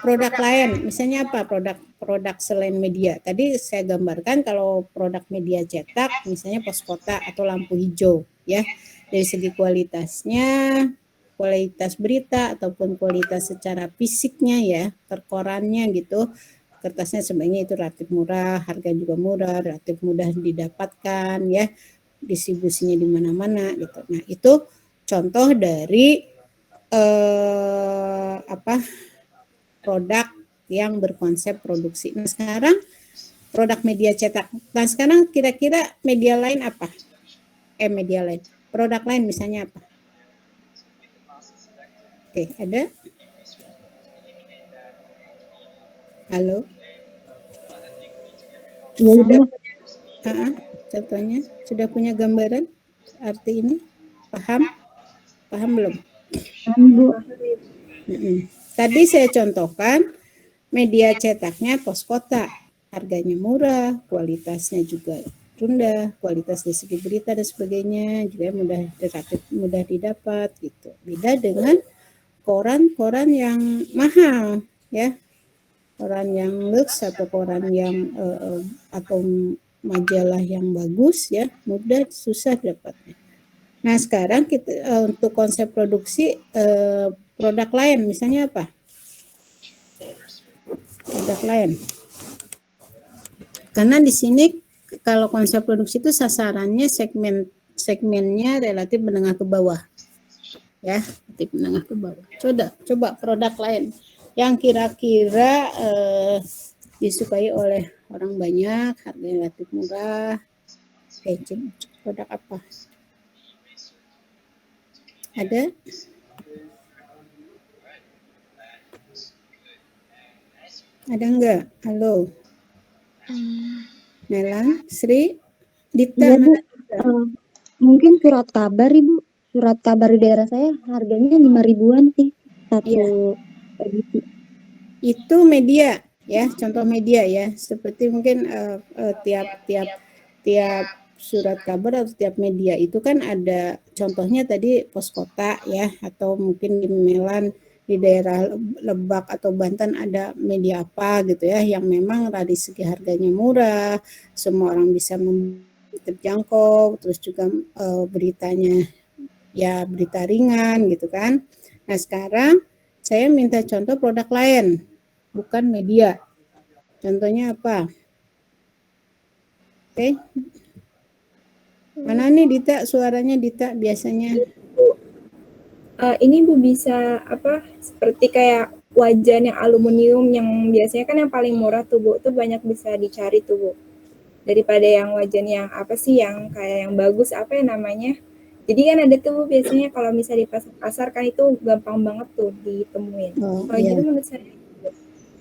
produk lain, misalnya apa produk selain media. Tadi saya gambarkan kalau produk media cetak, misalnya pos kotak atau lampu hijau, ya. Dari segi kualitasnya, kualitas berita ataupun kualitas secara fisiknya ya, perkorannya gitu. Kertasnya sebenarnya itu relatif murah, harga juga murah, relatif mudah didapatkan ya, distribusinya di mana-mana gitu. Nah, itu contoh dari produk yang berkonsep produksi. Nah, sekarang produk media cetak. Nah, sekarang kira-kira media lain apa? Media lain. Produk lain misalnya apa? Oke, ada? Halo? Contohnya, sudah punya gambaran arti ini? Paham? Paham belum? Paham, Bu. Tadi saya contohkan media cetaknya pos kotak, harganya murah, kualitasnya juga rendah, kualitas dari segi berita dan sebagainya juga mudah didapat gitu. Beda dengan koran-koran yang mahal ya, koran yang lux atau koran yang atau majalah yang bagus ya, susah dapatnya. Nah, sekarang kita untuk konsep produksi produk lain misalnya apa? Produk lain. Karena di sini kalau konsep produksi itu sasarannya segmennya relatif menengah ke bawah. Ya, relatif menengah ke bawah. Coba produk lain yang kira-kira disukai oleh orang banyak, harganya relatif murah. Produk apa? Ada? Ada enggak? Halo. Nelan, Sri, Dita. Ya, Bu. Mungkin surat kabar, Ibu. Surat kabar di daerah saya harganya 5.000-an sih satu edisi. Itu media ya, contoh media ya. Seperti mungkin tiap surat kabar atau tiap media itu kan ada contohnya tadi pos kota ya, atau mungkin di Melan di daerah Lebak atau Banten ada media apa gitu ya, yang memang dari segi harganya murah, semua orang bisa terjangkau, terus juga beritanya ya berita ringan gitu kan. Nah, sekarang saya minta contoh produk lain, bukan media. Contohnya apa? Oke. Mana nih Dita, suaranya Dita biasanya? Ini Bu bisa seperti kayak wajan yang aluminium yang biasanya kan yang paling murah tuh Bu, tuh banyak bisa dicari tuh Bu. Daripada yang wajan yang yang kayak yang bagus namanya. Jadi kan ada tuh Bu biasanya kalau misalnya di pasar-pasar kan itu gampang banget tuh ditemuin. Jadi menurut saya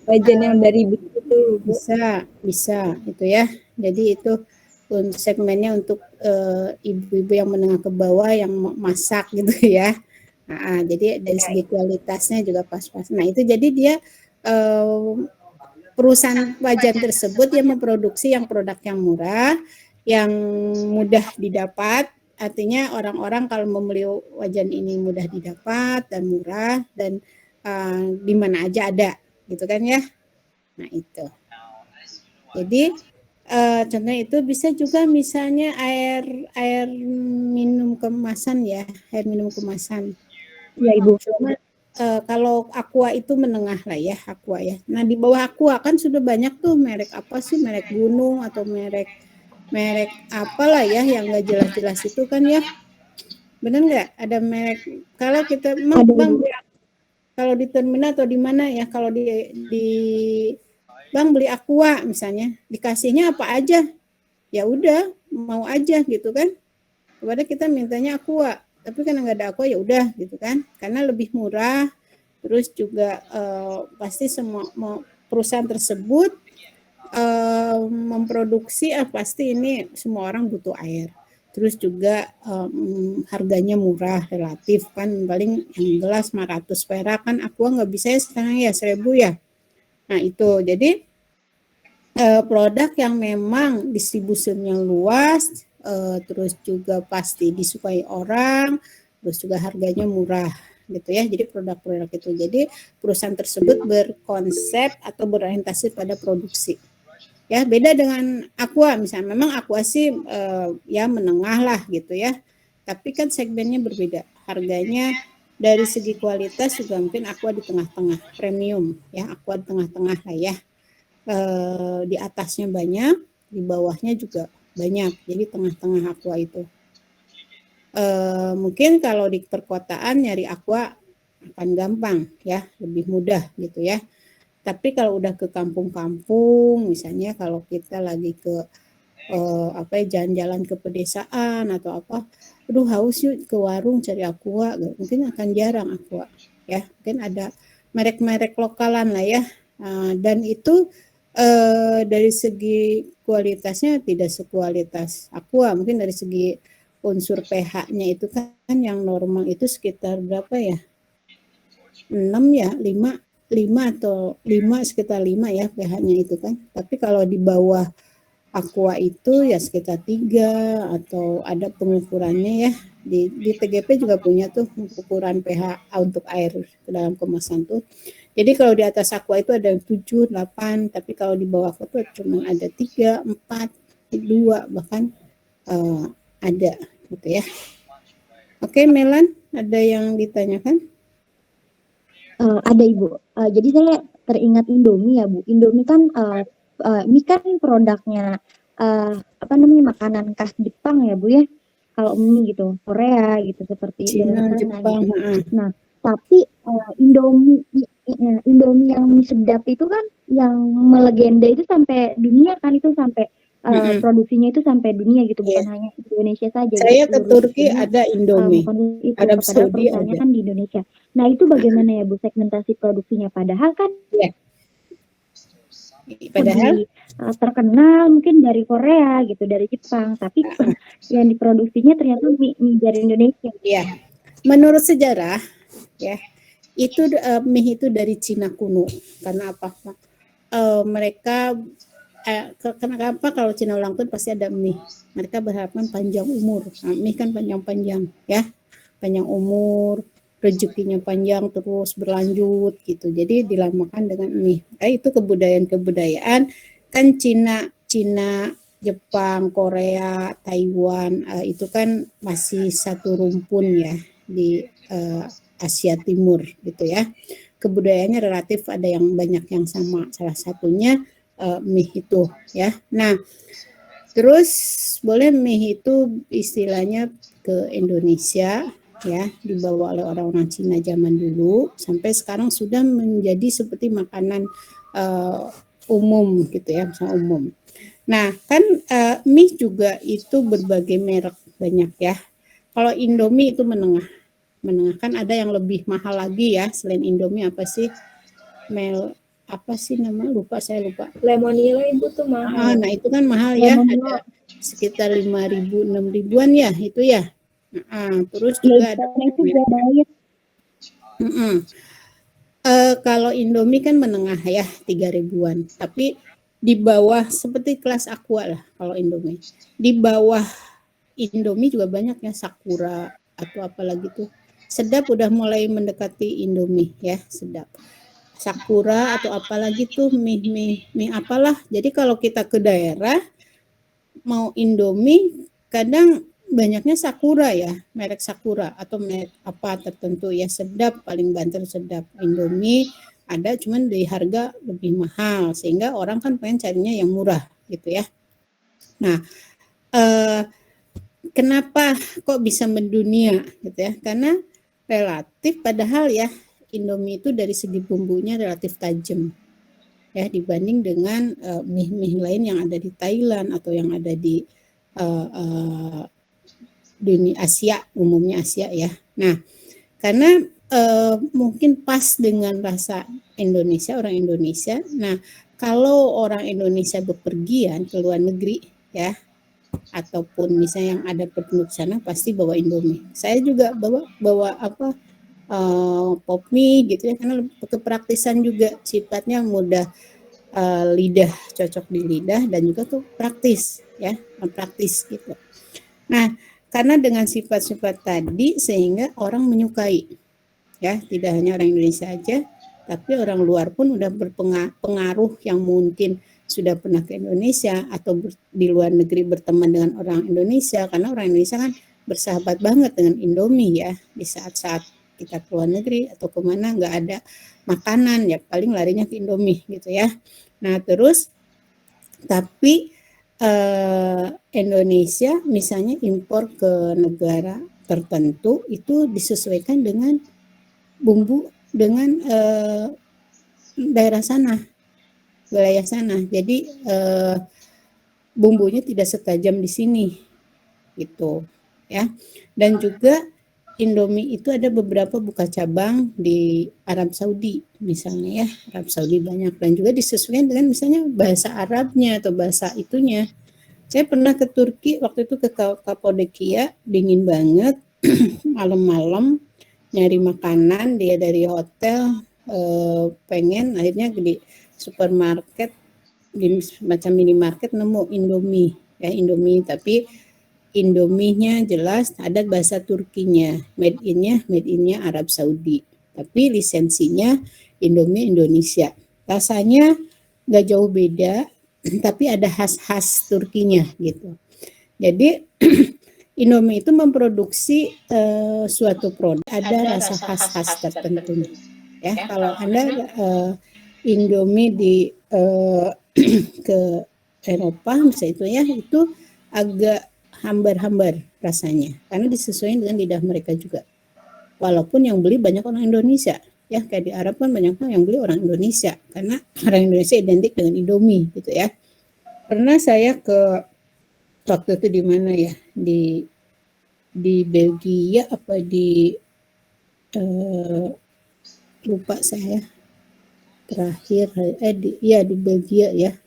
wajan yang dari besi itu Bu. Bisa itu ya. Jadi itu segmennya untuk ibu-ibu yang menengah ke bawah yang masak gitu ya. Nah, jadi dari segi kualitasnya juga pas-pas. Nah, itu jadi dia perusahaan wajan tersebut yang memproduksi yang produk yang murah, yang mudah didapat. Artinya orang-orang kalau membeli wajan ini mudah didapat dan murah dan di mana aja ada, gitu kan ya. Nah, itu. Jadi contohnya itu bisa juga misalnya air minum kemasan ya, air minum kemasan. Ya, Ibu. Cuma kalau Aqua itu menengah lah ya, Aqua ya. Nah, di bawah Aqua kan sudah banyak tuh merek apa sih, merek gunung atau merek apalah ya yang nggak jelas-jelas itu kan ya. Benar nggak? Ada merek, kalau kita Bang, kalau di terminal atau di mana ya, kalau di Bang beli Aqua misalnya, dikasihnya apa aja? Ya udah, mau aja gitu kan. Kepada kita mintanya Aqua, tapi kan nggak ada Aqua ya udah gitu kan. Karena lebih murah, terus juga pasti semua perusahaan tersebut memproduksi pasti ini semua orang butuh air. Terus juga harganya murah relatif kan, paling yang gelas 500 perak kan, Aqua nggak bisa ya sekarang ya 1.000 ya. Nah itu jadi produk yang memang distribusinya luas, terus juga pasti disukai orang, terus juga harganya murah. gitu ya. Jadi produk-produk itu. Jadi perusahaan tersebut berkonsep atau berorientasi pada produksi. Ya, beda dengan Aqua misalnya. Memang Aqua sih ya menengah lah gitu ya. Tapi kan segmennya berbeda. Harganya dari segi kualitas juga mungkin Aqua di tengah-tengah, premium ya, Aqua di tengah-tengah lah ya. Di atasnya banyak, di bawahnya juga banyak. Jadi tengah-tengah Aqua itu. Mungkin kalau di perkotaan nyari Aqua akan gampang ya, lebih mudah gitu ya. Tapi kalau udah ke kampung-kampung, misalnya kalau kita lagi ke jalan-jalan ke pedesaan atau apa, aduh haus yuk ke warung cari Aqua, mungkin akan jarang Aqua ya. Mungkin ada merek-merek lokalan lah ya. Dan itu dari segi kualitasnya tidak sekualitas Aqua, mungkin dari segi unsur pH-nya itu kan yang normal itu sekitar berapa ya? 6 ya, 5 atau 5 sekitar 5 ya pH-nya itu kan. Tapi kalau di bawah Aqua itu ya sekitar 3 atau ada pengukurannya ya. Di TGP juga punya tuh ukuran pH untuk air ke dalam kemasan tuh. Jadi kalau di atas Aqua itu ada 7, 8, tapi kalau di bawah Aqua itu cuma ada 3, 4, 2 bahkan ada gitu ya. Oke, Melan, ada yang ditanyakan? Ada Ibu. Jadi saya teringat Indomie ya Bu. Indomie kan ini kan produknya makanan khas Jepang ya Bu ya. Kalau mie gitu, Korea gitu seperti Cina, daerah sana Jepang. gitu. Nah, tapi Indomie yang mie sedap itu kan yang melegenda itu sampai dunia kan, itu sampai produksinya itu sampai dunia gitu, bukan hanya Indonesia saja. Saya gitu, ke Turki ada Indomie, Arab padahal Saudi perusahaannya ada. kan di Indonesia. Nah itu bagaimana ya Bu segmentasi produksinya? Padahal kan Ya. Padahal terkenal mungkin dari Korea gitu, dari Jepang, tapi yang diproduksinya ternyata mie dari Indonesia. Ya, menurut sejarah ya itu mie itu dari Cina kuno. Karena apa? Mereka kenapa kalau Cina ulang tahun pasti ada mie? Mereka berharapan panjang umur. Nah, mie kan panjang-panjang ya, panjang umur, rezekinya panjang terus berlanjut gitu. Jadi dilamakan dengan mie. Itu kebudayaan kan Cina, Jepang, Korea, Taiwan itu kan masih satu rumpun ya di Asia Timur gitu ya. Kebudayaannya relatif ada yang banyak yang sama. Salah satunya mie itu ya. Nah, terus boleh mie itu istilahnya ke Indonesia ya, dibawa oleh orang-orang Cina zaman dulu sampai sekarang sudah menjadi seperti makanan umum gitu ya, misalnya umum. Nah, kan mie juga itu berbagai merek banyak ya. Kalau Indomie itu menengah kan ada yang lebih mahal lagi ya selain Indomie, apa sih saya lupa. Lemonila Ibu tuh mahal. Nah itu kan mahal ya, ada sekitar 5.000 6.000-an ya itu ya. Terus juga ada kalau Indomie kan menengah ya 3.000-an, tapi di bawah seperti kelas Aqua lah kalau Indomie. Di bawah Indomie juga banyak ya, Sakura atau apalagi tuh. Sedap udah mulai mendekati Indomie ya, Sedap. Sakura atau apalagi tuh mie apalah. Jadi kalau kita ke daerah mau Indomie kadang banyaknya Sakura ya, merek Sakura atau merek apa tertentu ya, Sedap paling banter Sedap. Indomie ada cuman di harga lebih mahal sehingga orang kan pengen carinya yang murah gitu ya. Nah, kenapa kok bisa mendunia gitu ya? Karena relatif padahal ya Indomie itu dari segi bumbunya relatif tajam ya dibanding dengan mie-mie lain yang ada di Thailand atau yang ada di dunia Asia, umumnya Asia ya. Nah, karena mungkin pas dengan rasa Indonesia, orang Indonesia. Nah, kalau orang Indonesia bepergian ke luar negeri ya, ataupun misalnya yang ada penduduk sana pasti bawa Indomie. Saya juga bawa pop mie gitu ya, karena kepraktisan juga, sifatnya mudah lidah, cocok di lidah dan juga tuh praktis ya, praktis gitu. Nah, karena dengan sifat-sifat tadi sehingga orang menyukai ya, tidak hanya orang Indonesia aja, tapi orang luar pun udah berpengaruh yang mungkin sudah pernah ke Indonesia atau di luar negeri berteman dengan orang Indonesia, karena orang Indonesia kan bersahabat banget dengan Indomie ya, di saat-saat kita ke luar negeri atau kemana nggak ada makanan ya paling larinya ke Indomie gitu ya. Nah terus tapi Indonesia misalnya impor ke negara tertentu itu disesuaikan dengan bumbu dengan daerah sana, wilayah sana. Jadi bumbunya tidak setajam di sini gitu ya. Dan juga Indomie itu ada beberapa buka cabang di Arab Saudi misalnya ya, Arab Saudi banyak, dan juga disesuaikan dengan misalnya bahasa Arabnya atau bahasa itunya. Saya pernah ke Turki waktu itu ke Kapadokia, dingin banget, malam-malam nyari makanan, dia dari hotel pengen akhirnya di supermarket di macam minimarket nemu Indomie ya, Indomie tapi Indominya jelas ada bahasa Turkinya, made in-nya Arab Saudi, tapi lisensinya Indomie Indonesia. Rasanya nggak jauh beda, tapi ada khas-khas Turkinya gitu. Jadi Indomie itu memproduksi suatu produk, ada rasa khas-khas tertentu. Ya, kalau Anda Indomie di ke Eropa misalnya itu agak hambar-hambar rasanya karena disesuaikan dengan lidah mereka juga. Walaupun yang beli banyak orang Indonesia, ya kayak di Arab kan banyak yang beli orang Indonesia karena orang Indonesia identik dengan Indomie gitu ya. Pernah saya ke waktu itu di mana ya, di Belgia apa di lupa saya terakhir di Belgia ya.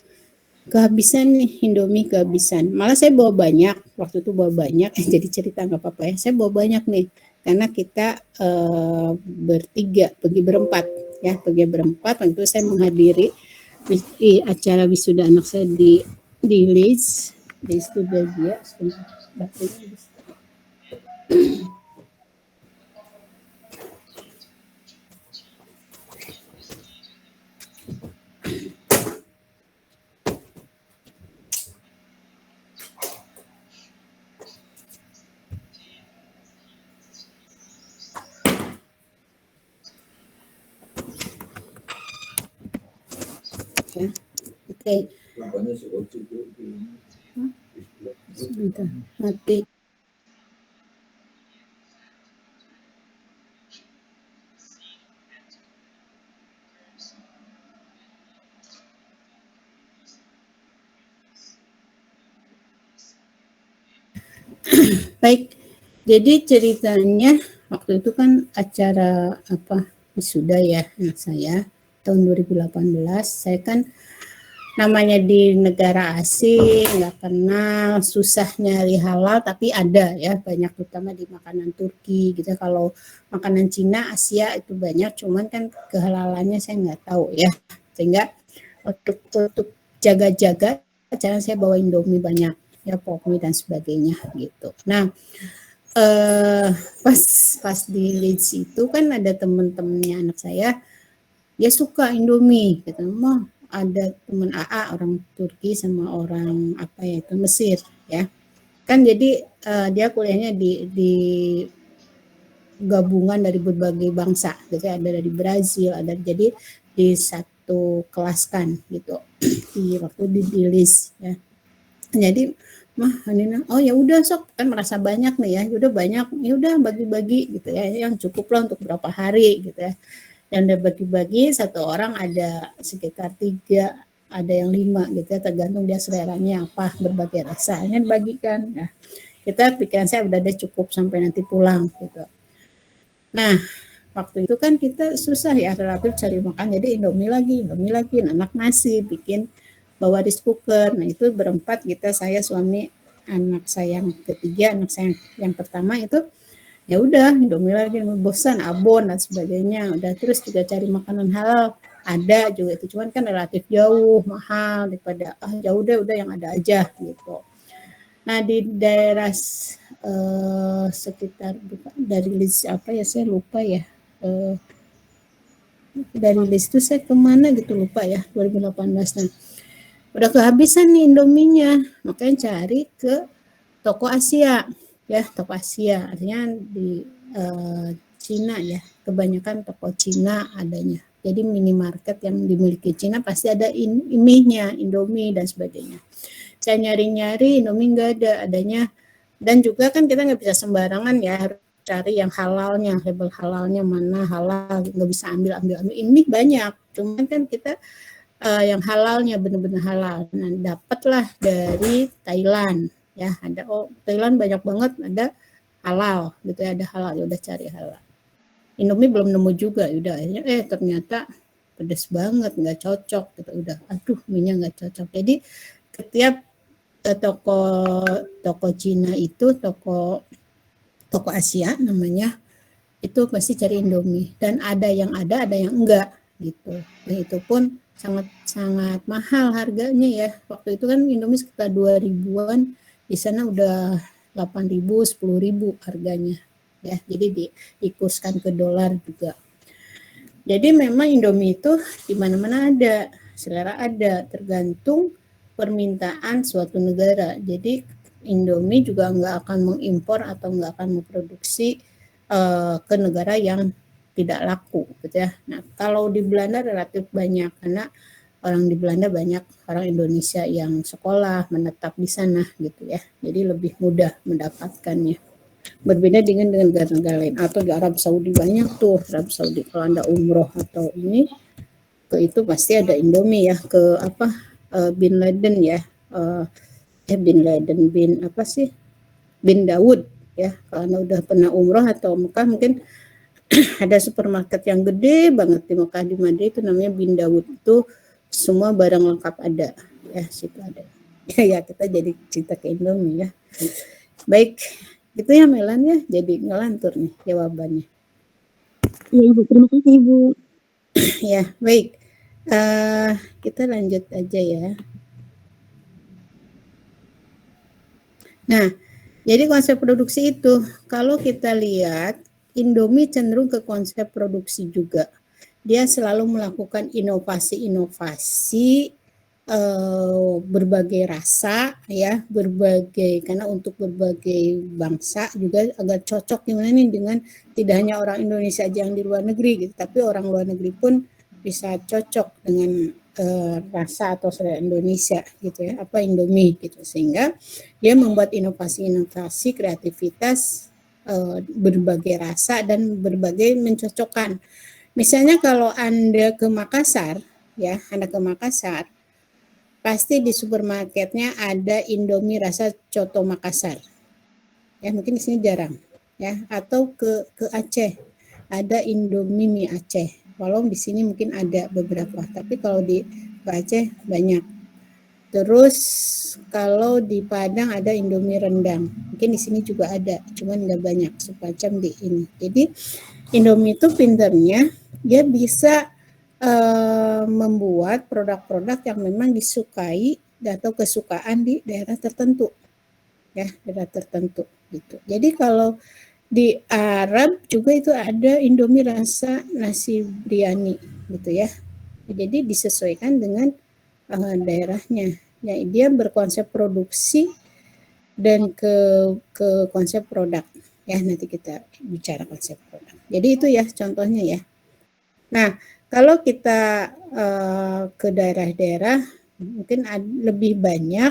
Kehabisan nih Indomie, kehabisan. Malah saya bawa banyak, waktu itu bawa banyak, jadi cerita nggak apa-apa ya. Saya bawa banyak nih, karena kita bertiga, pergi berempat ya, pergi berempat. Waktu itu saya menghadiri acara wisuda anak saya di Leeds itu Belgia. Ya. Oke. Sebentar, mati. Baik, jadi ceritanya waktu itu kan acara apa wisuda ya anak saya tahun 2018. Saya kan namanya di negara asing, nggak kenal, susah nyari halal, tapi ada ya banyak, terutama di makanan Turki gitu. Kalau makanan Cina, Asia itu banyak, cuman kan kehalalannya saya nggak tahu ya. Sehingga untuk jaga-jaga, jangan saya bawa Indomie banyak ya, pop mie dan sebagainya gitu. Nah pas di Leeds itu kan ada temen-temennya anak saya, dia suka Indomie gitu. Mau ada temen AA orang Turki sama orang apa ya itu Mesir ya kan, jadi dia kuliahnya di gabungan dari berbagai bangsa gitu, ada dari Brazil, ada, jadi di satu kelas kan gitu di waktu di list ya. Jadi mah Hanina, oh ya udah sok, kan merasa banyak nih ya, udah banyak, ya udah bagi-bagi gitu ya, yang cukup lah untuk berapa hari gitu ya. Dan udah bagi-bagi, satu orang ada sekitar 3, ada yang 5 gitu ya, tergantung dia seleranya apa, berbagai rasanya dibagikan. Nah, kita pikiran saya udah ada cukup sampai nanti pulang gitu. Nah, waktu itu kan kita susah ya relatif cari makan, jadi Indomie lagi, anak nasi, bikin bawa rice cooker. Nah itu berempat kita, saya, suami, anak saya yang ketiga, anak saya yang pertama itu ya udah Indomie lagi, bosan, abon dan sebagainya. Udah terus juga cari makanan halal, ada juga itu, cuman kan relatif jauh, mahal, daripada jauh deh, udah yang ada aja gitu. Nah di daerah sekitar dari Leeds apa ya, saya lupa ya, dari list itu saya kemana gitu lupa ya 2018. Nah udah kehabisan nih Indominya, makanya cari ke toko Asia ya, toko Asia artinya di Cina ya, kebanyakan toko Cina adanya. Jadi minimarket yang dimiliki Cina pasti ada imihnya, Indomie dan sebagainya. Saya nyari-nyari Indomie nggak ada, adanya. Dan juga kan kita nggak bisa sembarangan ya, harus cari yang halalnya, label halalnya mana halal, nggak bisa ambil. Ini banyak, cuman kan kita yang halalnya benar-benar halal. Nah, dapatlah dari Thailand ya, ada Thailand banyak banget ada halal gitu ya, ada halal, ya udah cari halal. Indomie belum nemu juga, udah akhirnya ternyata pedes banget, nggak cocok gitu, udah aduh minyak nggak cocok. Jadi setiap toko Cina itu toko Asia namanya, itu pasti cari Indomie, dan ada yang enggak gitu. Dan itu pun sangat mahal harganya ya. Waktu itu kan Indomie sekitar 2.000-an, di sana udah 8.000, 10.000 harganya ya. Jadi dikurskan ke dolar juga. Jadi memang Indomie itu di mana-mana ada, selera ada, tergantung permintaan suatu negara. Jadi Indomie juga nggak akan mengimpor atau nggak akan memproduksi ke negara yang tidak laku gitu ya. Nah kalau di Belanda relatif banyak, karena orang di Belanda banyak orang Indonesia yang sekolah menetap di sana gitu ya. Jadi lebih mudah mendapatkannya. Berbeda dengan negara-negara lain, atau di Arab Saudi banyak tuh, Arab Saudi kalau Anda umroh atau ini ke itu pasti ada Indomie ya, ke Bin Laden ya, Bin Daud ya. Kalau Anda udah pernah umroh atau Mekah mungkin ada supermarket yang gede banget di Mekah, di Madrid, itu namanya Bin Daud, itu semua barang lengkap ada ya, situ ada. Ya kita jadi cerita ke Indomie ya. Baik, itu ya Melan ya, jadi ngelantur nih jawabannya. Iya Ibu, terima kasih Ibu. Ya baik, kita lanjut aja ya. Nah, jadi konsep produksi itu, kalau kita lihat Indomie cenderung ke konsep produksi juga. Dia selalu melakukan inovasi-inovasi berbagai rasa ya, karena untuk berbagai bangsa juga agak cocok gimana nih dengan tidak hanya orang Indonesia aja yang di luar negeri gitu, tapi orang luar negeri pun bisa cocok dengan rasa atau selera Indonesia gitu ya, Indomie gitu, sehingga dia membuat inovasi-inovasi, kreativitas berbagai rasa dan berbagai mencocokkan. Misalnya kalau Anda ke Makassar ya, pasti di supermarketnya ada Indomie rasa coto Makassar. Ya, mungkin di sini jarang ya, atau ke Aceh ada Indomie mie Aceh. Walau di sini mungkin ada beberapa, tapi kalau di Aceh banyak. Terus kalau di Padang ada Indomie rendang. Mungkin di sini juga ada, cuman nggak banyak semacam di ini. Jadi Indomie itu pinternya dia bisa membuat produk-produk yang memang disukai atau kesukaan di daerah tertentu. Ya, daerah tertentu gitu. Jadi kalau di Arab juga itu ada Indomie rasa nasi biryani gitu ya. Jadi disesuaikan dengan daerahnya. Ya, dia berkonsep produksi dan ke konsep produk. Ya, nanti kita bicara konsep produk. Jadi itu ya contohnya ya. Nah, kalau kita ke daerah-daerah mungkin lebih banyak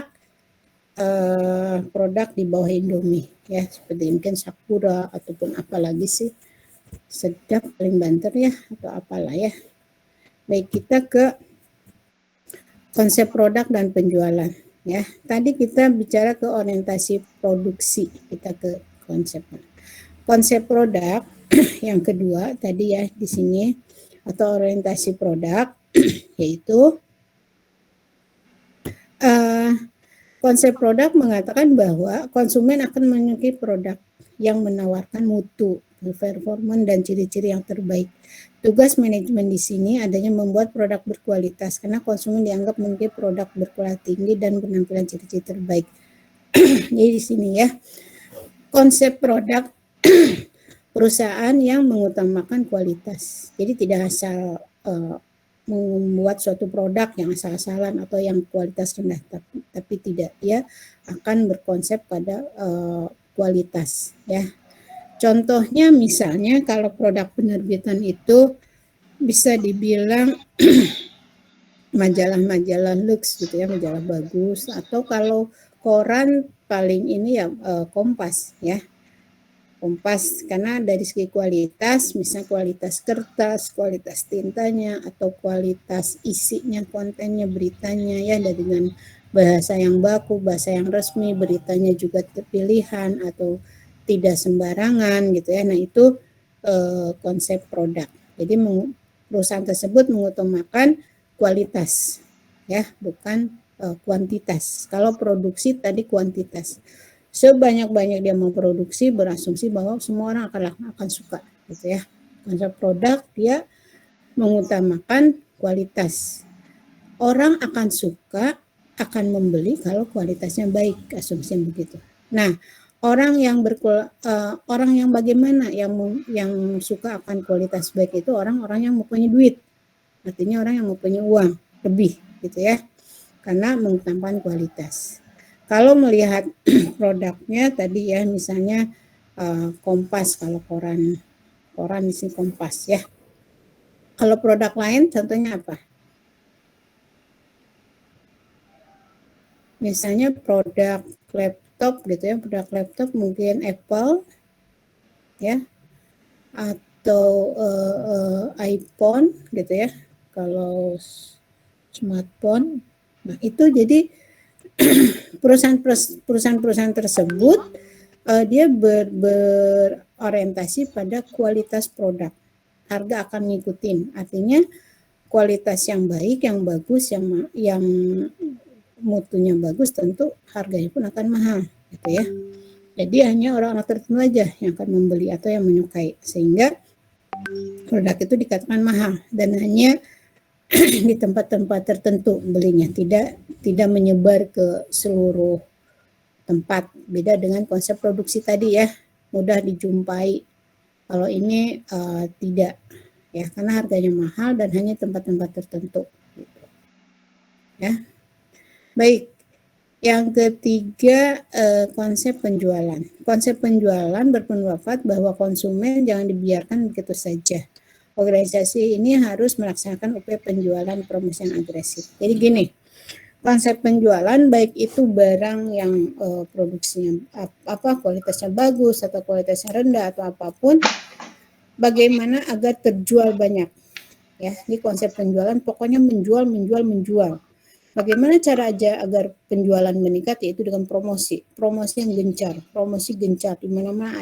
produk di bawah Indomie ya, seperti mungkin Sakura ataupun apalagi sih, Sedap paling banter ya, atau apalah ya. Baik, kita ke konsep produk dan penjualan ya. Tadi kita bicara ke orientasi produksi, kita ke konsep produk yang kedua tadi ya di sini, atau orientasi produk yaitu konsep produk mengatakan bahwa konsumen akan menyukai produk yang menawarkan mutu, performa, dan ciri-ciri yang terbaik. Tugas manajemen di sini adanya membuat produk berkualitas, karena konsumen dianggap memiliki produk berkualitas tinggi dan penampilan ciri-ciri terbaik. Jadi di sini ya, konsep produk perusahaan yang mengutamakan kualitas. Jadi tidak asal membuat suatu produk yang asal-asalan atau yang kualitas rendah, tapi tidak, dia akan berkonsep pada kualitas ya. Contohnya misalnya kalau produk penerbitan itu bisa dibilang majalah-majalah lux gitu ya, majalah bagus, atau kalau koran paling ini ya Kompas ya. Kompas, karena dari segi kualitas, misalnya kualitas kertas, kualitas tintanya, atau kualitas isinya, kontennya, beritanya ya, dengan bahasa yang baku, bahasa yang resmi, beritanya juga terpilihan atau tidak sembarangan gitu ya. Nah itu konsep produk. Jadi perusahaan tersebut mengutamakan kualitas ya, bukan kuantitas. Kalau produksi tadi kuantitas. Sebanyak-banyak dia memproduksi, berasumsi bahwa semua orang akan suka gitu ya. Konsep produk dia mengutamakan kualitas. Orang akan suka, akan membeli kalau kualitasnya baik, asumsi begitu. Nah, orang yang bagaimana yang suka akan kualitas baik itu orang-orang yang mempunyai duit. Artinya orang yang mempunyai uang lebih gitu ya. Karena mengutamakan kualitas. Kalau melihat produknya tadi ya, misalnya Kompas, kalau koran di sini Kompas ya. Kalau produk lain contohnya apa? Misalnya produk laptop gitu ya, produk laptop mungkin Apple ya, atau iPhone gitu ya. Kalau smartphone, nah itu jadi perusahaan-perusahaan tersebut dia berorientasi pada kualitas produk. Harga akan ngikutin. Artinya kualitas yang baik, yang bagus, yang mutunya bagus, tentu harganya pun akan mahal gitu ya. Jadi hanya orang-orang tertentu aja yang akan membeli atau yang menyukai, sehingga produk itu dikatakan mahal dan hanya di tempat-tempat tertentu belinya, tidak menyebar ke seluruh tempat. Beda dengan konsep produksi tadi ya, mudah dijumpai. Kalau ini tidak ya, karena harganya mahal dan hanya tempat-tempat tertentu gitu. Ya. Baik. Yang ketiga, konsep penjualan. Konsep penjualan berpendapat bahwa konsumen jangan dibiarkan begitu saja. Organisasi ini harus melaksanakan upaya penjualan promosi yang agresif. Jadi gini, konsep penjualan baik itu barang yang produksinya kualitasnya bagus atau kualitasnya rendah atau apapun, bagaimana agar terjual banyak. Ya, ini konsep penjualan pokoknya menjual. Bagaimana cara aja agar penjualan meningkat, yaitu dengan promosi yang gencar, di mana-mana